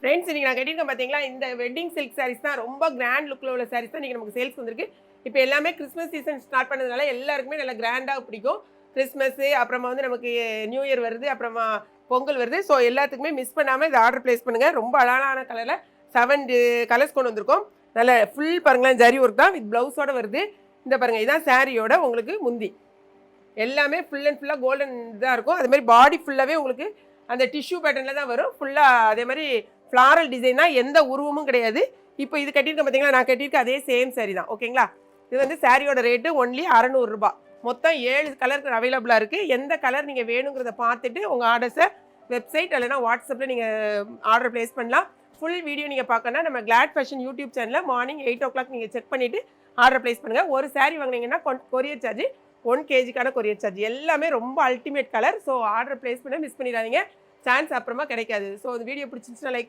Friends இன்னைக்கு நான் கட்டியிருக்கேன் பார்த்தீங்களா, இந்த வெட்டிங் சில்க் சாரீஸ் தான் ரொம்ப கிராண்ட் லுக்கில் உள்ள சாரீஸ் தான் இன்றைக்கி நமக்கு சேல்ஸ் வந்திருக்கு. இப்போ எல்லாமே கிறிஸ்மஸ் சீசன் ஸ்டார்ட் பண்ணதுனால எல்லாருக்குமே நல்லா கிராண்டாக பிடிக்கும். கிறிஸ்மஸ்ஸு அப்புறமா வந்து நமக்கு நியூ இயர் வருது, அப்புறமா பொங்கல் வருது. ஸோ எல்லாத்துக்குமே மிஸ் பண்ணாமல் இதை ஆர்டர் ப்ளேஸ் பண்ணுங்கள். ரொம்ப அழகான கலரில் 7 கலர்ஸ் கொண்டு வந்திருக்கோம். நல்ல ஃபுல் பாருங்களேன், ஜரி ஒர்க் தான் வித் ப்ளவுஸோடு வருது. இந்த பாருங்கள், இதுதான் சாரியோட உங்களுக்கு முந்தி. எல்லாமே ஃபுல் அண்ட் ஃபுல்லாக கோல்டன் தான் இருக்கும். அதே மாதிரி பாடி ஃபுல்லாகவே உங்களுக்கு அந்த டிஷ்யூ பேட்டர்னில் தான் வரும். ஃபுல்லாக அதே மாதிரி ஃப்ளாரல் டிசைனா, எந்த உருவமும் கிடையாது. இப்போ இது கட்டியிருக்கேன் பார்த்தீங்களா, நான் கட்டியிருக்க அதே சேம் சாரி தான். ஓகேங்களா, இது வந்து சாரியோட ரேட்டு ஒன்லி 600 ரூபா. மொத்தம் 7 கலர் அவைலபிளாக இருக்குது. எந்த கலர் நீங்கள் வேணுங்கிறத பார்த்துட்டு உங்கள் ஆர்டர்ஸை வெப்சைட் இல்லைனா வாட்ஸ்அப்பில் நீங்கள் ஆர்டர் ப்ளேஸ் பண்ணலாம். ஃபுல் வீடியோ நீங்கள் பார்க்கணுன்னா நம்ம கிளாட் ஃபேஷன் யூடியூப் சேனலில் மார்னிங் 8 o'clock நீங்கள் செக் பண்ணிவிட்டு ஆர்டர் ப்ளேஸ் பண்ணுங்கள். ஒரு சாரி வாங்கினீங்கன்னா கொரியர் சார்ஜ் 1 kgக்கான கொரியர் சார்ஜ். எல்லாமே ரொம்ப ultimate colour. So order place பண்ண மிஸ் பண்ணிடாதீங்க. சான்ஸ் அப்புறமா கிடைக்காது. ஸோ இந்த வீடியோ பிடிச்சிருந்துச்சுன்னா லைக்